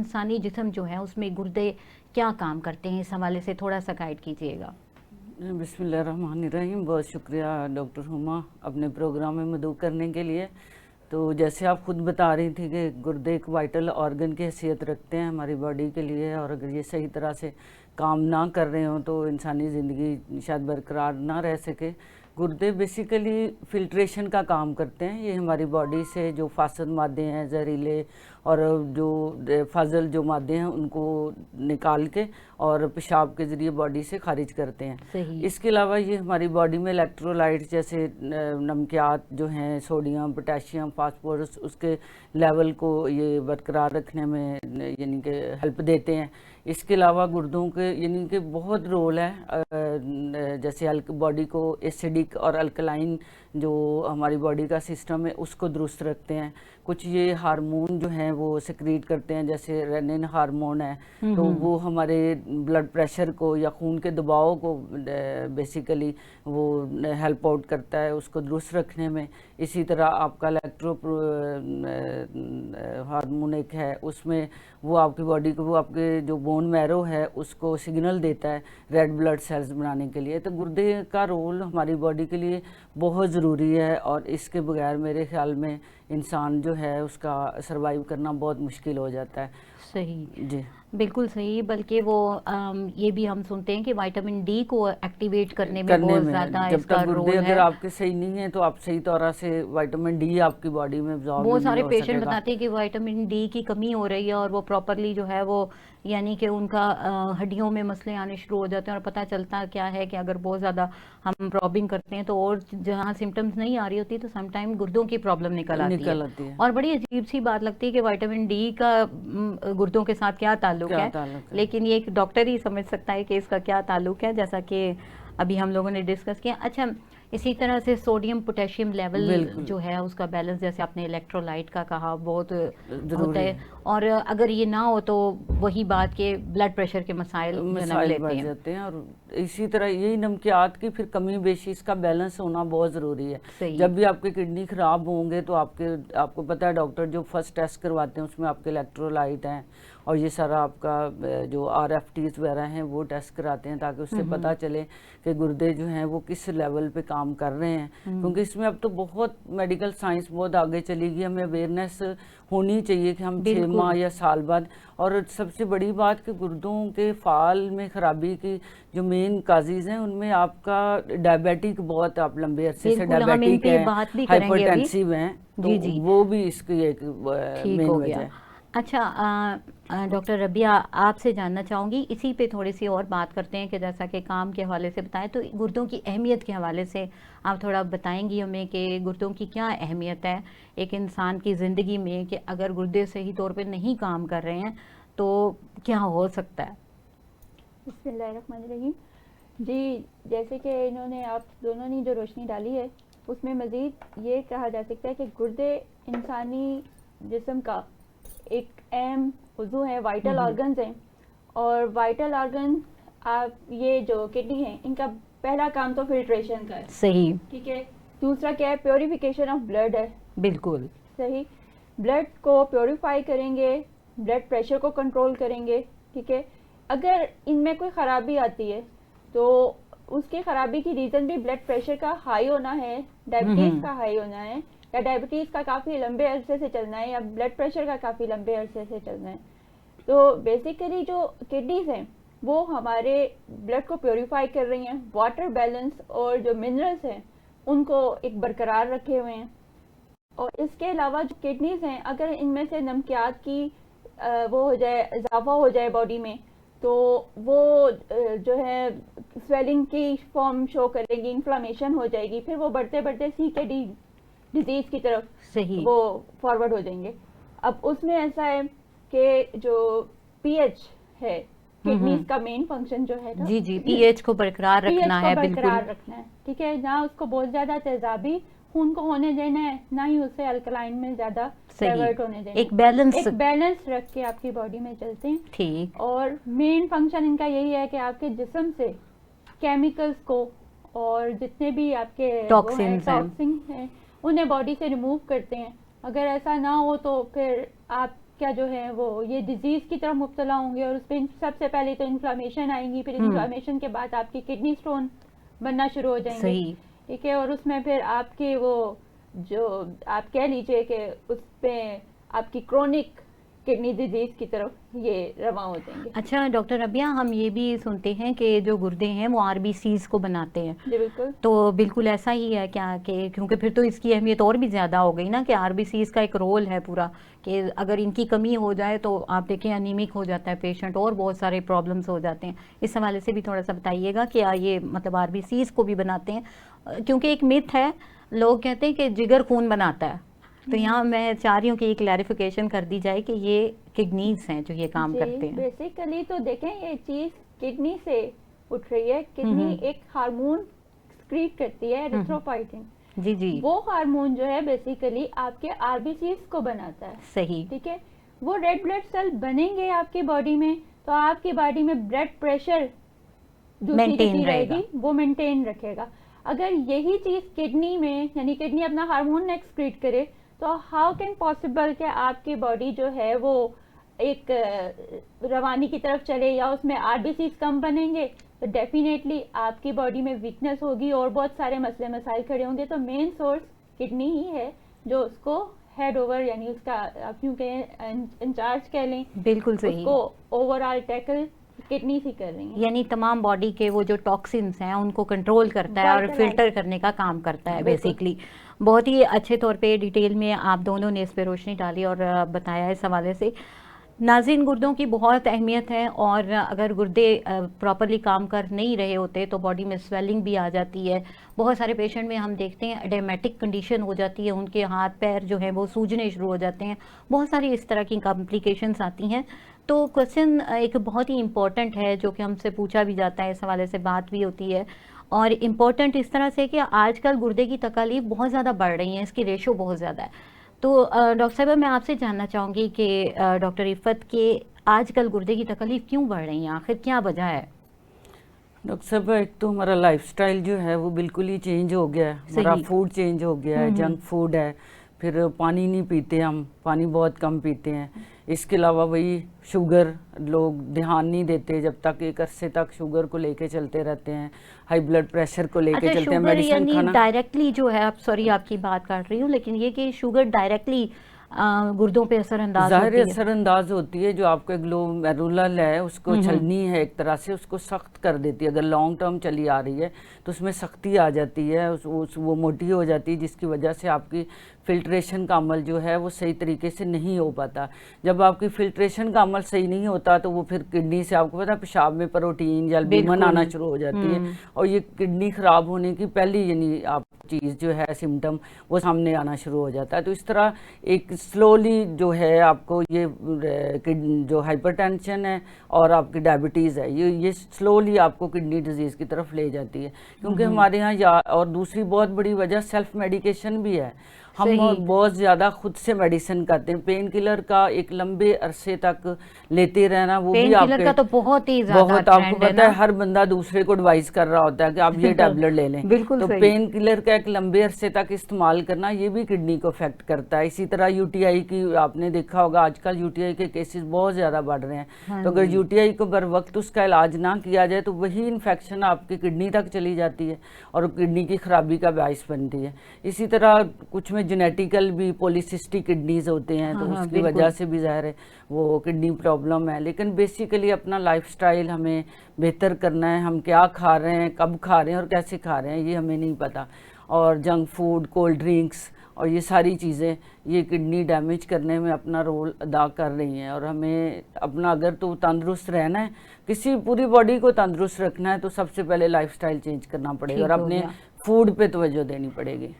इंसानी जिस्म जो है उसमें गुर्दे क्या काम करते हैं, इस हवाले से थोड़ा सा गाइड कीजिएगा। बिस्मिल्लाहिर्रहमानिर्रहीम। बहुत शुक्रिया डॉक्टर हुमा अपने प्रोग्राम में मदऊ करने के लिए। तो जैसे आप खुद बता रही थी कि गुर्दे एक वाइटल ऑर्गन की हैसियत रखते हैं हमारी बॉडी के लिए, और अगर ये सही तरह से काम ना कर रहे हों तो इंसानी ज़िंदगी शायद बरकरार ना रह सके। गुर्दे बेसिकली फ़िल्ट्रेशन का काम करते हैं। ये हमारी बॉडी से जो फासद मादे हैं, जहरीले और जो फाजल जो मादे हैं, उनको निकाल के और पेशाब के ज़रिए बॉडी से खारिज करते हैं। इसके अलावा ये हमारी बॉडी में इलेक्ट्रोलाइट जैसे नमकियात जो हैं, सोडियम, पोटेशियम, फास्फोरस, उसके लेवल को ये बरकरार रखने में यानी कि हेल्प देते हैं। इसके अलावा गुर्दों के यानी कि बहुत रोल है, जैसे बॉडी को एसिडिक और अल्कलाइन जो हमारी बॉडी का सिस्टम है उसको दुरुस्त रखते हैं। कुछ ये हार्मोन जो हैं वो सिक्रीट करते हैं, जैसे रेनिन हार्मोन है, तो वो हमारे ब्लड प्रेशर को या खून के दबाव को बेसिकली वो हेल्प आउट करता है उसको दुरुस्त रखने में। इसी तरह आपका इलेक्ट्रो हार्मोन एक है, उसमें वो आपकी बॉडी को, वो आपके जो बोन मैरो है उसको सिग्नल देता है रेड ब्लड सेल्स बनाने के लिए। तो गुर्दे का रोल हमारी बॉडी के लिए बहुत ज़रूरी है, और इसके बगैर मेरे ख्याल में इंसान जो है उसका सरवाइव करना बहुत मुश्किल हो जाता है। सही जी, बिल्कुल सही। बल्कि वो ये भी हम सुनते हैं कि विटामिन डी को एक्टिवेट करने में बहुत ज़्यादा जब इसका तक गुर्दे रोल अगर है। आपके सही नहीं है तो आप सही तरह से विटामिन डी आपकी बॉडी में एब्जॉर्ब बहुत नहीं सारे हो पेशेंट सकेगा। बताते हैं कि विटामिन डी की कमी हो रही है और वो प्रॉपरली जो है वो यानी कि उनका हड्डियों में मसले आने शुरू हो जाते हैं, और पता चलता क्या है कि अगर बहुत ज़्यादा हम प्रॉबिंग करते हैं तो और जहाँ सिम्टम्स नहीं आ रही होती तो समटाइम गुर्दों की प्रॉब्लम निकल आती है। और बड़ी अजीब सी बात लगती है कि विटामिन डी का गुर्दों के साथ क्या ताल्लुक है, लेकिन ये एक डॉक्टर ही समझ सकता है कि इसका क्या ताल्लुक है, जैसा कि अभी हम लोगों ने डिस्कस किया। अच्छा, इसी तरह से सोडियम पोटेशियम लेवल जो है उसका बैलेंस, जैसे आपने इलेक्ट्रोलाइट का कहा, बहुत होता है, और अगर ये ना हो तो वही बात के ब्लड प्रेशर के मसाइल बढ़ जाते हैं। और इसी तरह यही नमकियात की फिर कमी बेशी, इसका बैलेंस होना बहुत ज़रूरी है। जब भी आपके किडनी ख़राब होंगे तो आपको पता है डॉक्टर जो फर्स्ट टेस्ट करवाते हैं उसमें आपके इलेक्ट्रोलाइट हैं और ये सारा आपका जो RFTs वगैरह हैं वो टेस्ट कराते हैं, ताकि उससे पता चले कि गुर्दे जो हैं वो किस लेवल पे काम कर रहे हैं। क्योंकि इसमें अब तो बहुत मेडिकल साइंस बहुत आगे चली गई, हमें अवेयरनेस होनी चाहिए कि हम 6 माह या साल बाद। और सबसे बड़ी बात कि गुर्दों के फाल में ख़राबी की जो मेन काजेज़ हैं उनमें आपका डायबिटिक, बहुत आप लंबे अरसे से डायबिटिक हैं, हाइपरटेंसिव हैं, तो वो भी इसकी एक मेन वजह है। अच्छा, डॉक्टर रबिया, आपसे जानना चाहूँगी, इसी पे थोड़ी सी और बात करते हैं कि जैसा कि काम के हवाले से बताएं, तो गुर्दों की अहमियत के हवाले से आप थोड़ा बताएंगी हमें कि गुर्दों की क्या अहमियत है एक इंसान की ज़िंदगी में, कि अगर गुर्दे सही तौर पे नहीं काम कर रहे हैं तो क्या हो सकता है। बिस्मिल्लाहिर्रहमानिर्रहीम। जी, जैसे कि इन्होंने, आप दोनों ने जो रोशनी डाली है उसमें मज़ीद ये कहा जा सकता है कि गुर्दे इंसानी जिस्म का एक अहम उज़ू है, वाइटल ऑर्गन्स हैं। और वाइटल ऑर्गन, आप ये जो किडनी है इनका पहला काम तो फिल्ट्रेशन का है, सही, ठीक है। दूसरा क्या है, प्योरिफिकेशन ऑफ ब्लड है, बिल्कुल सही। ब्लड को प्योरीफाई करेंगे, ब्लड प्रेशर को कंट्रोल करेंगे, ठीक है। अगर इनमें कोई ख़राबी आती है तो उसकी ख़राबी की रीज़न भी ब्लड प्रेशर का हाई होना है, डायबिटीज़ का हाई होना है, या डायबिटीज़ का काफ़ी लंबे अरसे से चलना है, या ब्लड प्रेशर का काफ़ी लंबे अरसे से चलना है। तो बेसिकली जो किडनीज़ हैं वो हमारे ब्लड को प्योरीफाई कर रही हैं, वाटर बैलेंस और जो मिनरल्स हैं उनको एक बरकरार रखे हुए हैं। और इसके अलावा जो किडनीज़ हैं, अगर इनमें से नमकियात की वो हो जाए, इजाफा हो जाए बॉडी में, तो वो जो है स्वेलिंग की फॉर्म शो करेगी, इन्फ्लामेशन हो जाएगी, फिर वो बढ़ते बढ़ते CKD डिजीज़ की तरफ सही वो फॉरवर्ड हो जाएंगे। अब उसमें ऐसा है कि जो pH है, किडनीज का मेन फंक्शन जो है, जी जी, pH को बरकरार रखना है, बरकरार रखना है, ठीक है। ना उसको बहुत ज्यादा तेजाबी खून को होने देना है, ना ही उसे अल्कलाइन में ज्यादा डाइवर्ट होने देना है। एक बैलेंस रख के आपकी बॉडी में चलते हैं, ठीक। और मेन फंक्शन इनका यही है कि आपके जिस्म से केमिकल्स को और जितने भी आपके टॉक्सिन हैं उन्हें बॉडी से रिमूव करते हैं। अगर ऐसा ना हो तो फिर आप आपका जो है वो ये डिजीज की तरफ मुब्तला होंगे और उसमें सबसे पहले तो इन्फ्लामेशन आएंगी, फिर इन्फ्लामेशन के बाद आपकी किडनी स्टोन बनना शुरू हो जाएंगे। सही। ठीक है, और उसमें फिर आपके वो जो आप कह लीजिए कि उसमें आपकी क्रोनिक किडनी डिजीज की तरफ ये रवा हो जाएंगे। अच्छा डॉक्टर रबिया, हम ये भी सुनते हैं कि जो गुर्दे हैं वो आरबीसीज को बनाते हैं, जी बिल्कुल। तो बिल्कुल ऐसा ही है क्या कि क्योंकि फिर तो इसकी अहमियत और भी ज़्यादा हो गई ना कि आरबीसीज का एक रोल है पूरा, कि अगर इनकी कमी हो जाए तो आप देखें अनीमिक हो जाता है पेशेंट और बहुत सारे प्रॉब्लम्स हो जाते हैं। इस हवाले से भी थोड़ा सा बताइएगा कि ये मतलब आरबीसीज को भी बनाते हैं, क्योंकि एक मिथ है, लोग कहते हैं कि जिगर खून बनाता है, तो यहाँ मैं चाह रही हूँ कि ये क्लैरिफिकेशन कर दी जाए कि ये किडनीज हैं जो ये काम करते हैं। बेसिकली तो देखें ये चीज किडनी से उठ रही है। किडनी एक हार्मोन सक्रीट करती है एरिथ्रोपोइटिन। जी जी, वो हार्मोन जो है बेसिकली आपके आरबीसीज को बनाता है। सही। ठीक है, वो रेड ब्लड सेल बनेंगे आपकी बॉडी में तो आपकी बॉडी में ब्लड प्रेशर मेंटेन रहेगी, वो मेंटेन रखेगा। अगर यही चीज किडनी में यानी किडनी अपना हार्मोन एक्सक्रीट करे तो हाउ कैन पॉसिबल कि आपकी बॉडी जो है वो एक रवानी की तरफ चले या उसमें आरबीसीज कम बनेंगे, तो डेफिनेटली आपकी बॉडी में वीकनेस होगी और बहुत सारे मसले मसाइल खड़े होंगे। तो मेन सोर्स किडनी ही है जो उसको हेड ओवर यानी उसका आप यूं कहें इंचार्ज कह लें, बिल्कुल सही, उसको ओवरऑल टैकल किडनी ही कर रही है। यानी तमाम बॉडी के वो जो टॉक्सिन्स हैं उनको कंट्रोल करता है और फिल्टर करने का काम करता है बेसिकली। बहुत ही अच्छे तौर पे डिटेल में आप दोनों ने इस पे रोशनी डाली और बताया इस हवाले से। नाज़रीन, गुर्दों की बहुत अहमियत है और अगर गुर्दे प्रॉपरली काम कर नहीं रहे होते तो बॉडी में स्वेलिंग भी आ जाती है। बहुत सारे पेशेंट में हम देखते हैं एडेमेटिक कंडीशन हो जाती है, उनके हाथ पैर जो हैं वो सूजने शुरू हो जाते हैं, बहुत सारी इस तरह की कॉम्प्लिकेशंस आती हैं। तो क्वेश्चन एक बहुत ही इम्पॉर्टेंट है जो कि हमसे पूछा भी जाता है, इस हवाले से बात भी होती है और इम्पॉर्टेंट इस तरह से कि आजकल गुर्दे की तकलीफ बहुत ज़्यादा बढ़ रही है, इसकी रेशो बहुत ज़्यादा है। तो डॉक्टर साहब, मैं आपसे जानना चाहूँगी कि डॉक्टर इफ़त के आजकल गुर्दे की तकलीफ क्यों बढ़ रही है, आखिर क्या वजह है? डॉक्टर साहब, एक तो हमारा लाइफस्टाइल जो है वो बिल्कुल ही चेंज हो गया है, हमारा फूड चेंज हो गया है, जंक फूड है, फिर पानी नहीं पीते, हम पानी बहुत कम पीते हैं। इसके अलावा वही शुगर, लोग ध्यान नहीं देते, जब तक एक अरसे तक शुगर को लेके चलते रहते हैं, हाई ब्लड प्रेशर को लेके चलते हैं, मेडिसिन खाना डायरेक्टली जो है, आप सॉरी आपकी बात काट रही हूँ, लेकिन ये कि शुगर डायरेक्टली गुर्दों पे असरअंदाज होती है। असरअंदाज होती है, जो आपका ग्लोमेरुलर है उसको छलनी है एक तरह से, उसको सख्त कर देती है। अगर लॉन्ग टर्म चली आ रही है तो उसमें सख्ती आ जाती है, वो मोटी हो जाती है, जिसकी वजह से आपकी फिल्ट्रेशन का अमल जो है वो सही तरीके से नहीं हो पाता। जब आपकी फिल्ट्रेशन का अमल सही नहीं होता तो वो फिर किडनी से, आपको पता है, पेशाब में प्रोटीन या एल्ब्यूमिन आना शुरू हो जाती है और ये किडनी खराब होने की पहली यानी आप चीज़ जो है सिम्टम वो सामने आना शुरू हो जाता है। तो इस तरह एक स्लोली जो है आपको ये जो हाइपरटेंशन है और आपकी डायबिटीज़ है, ये स्लोली आपको किडनी डिजीज़ की तरफ ले जाती है। क्योंकि हमारे यहाँ और दूसरी बहुत बड़ी वजह सेल्फ मेडिकेशन भी है। हम बहुत ज़्यादा खुद से मेडिसिन करते हैं। पेन किलर का एक लंबे अरसे तक लेते रहना, वो भी आपके का तो बहुत ही ज़्यादा बहुत, आपको पता है हर बंदा दूसरे को एडवाइस कर रहा होता है कि आप ये टैबलेट ले लें। बिल्कुल तो पेन किलर का एक लंबे अरसे तक इस्तेमाल करना ये भी किडनी को अफेक्ट करता है। इसी तरह यूटीआई की आपने देखा होगा, आजकल यूटीआई के केसेस बहुत ज़्यादा बढ़ रहे हैं। तो अगर यूटीआई को बर वक्त उसका इलाज ना किया जाए तो वही इन्फेक्शन आपकी किडनी तक चली जाती है और किडनी की खराबी का बायस बनती है। इसी तरह कुछ में जेनेटिकल भी पॉलीसिस्टिक किडनीज होते हैं, तो उसकी वजह से भी ज़ाहिर है वो किडनी प्रॉब्लम है। लेकिन बेसिकली अपना लाइफस्टाइल हमें बेहतर करना है। हम क्या खा रहे हैं, कब खा रहे हैं और कैसे खा रहे हैं, ये हमें नहीं पता। और जंक फूड, कोल्ड ड्रिंक्स और ये सारी चीज़ें ये किडनी डैमेज करने में अपना रोल अदा कर रही हैं। और हमें अपना अगर तो तंदुरुस्त रहना है, किसी पूरी बॉडी को तंदुरुस्त रखना है, तो सबसे पहले लाइफस्टाइल चेंज करना पड़ेगा और अपने फूड पे तवज्जो देनी पड़ेगी।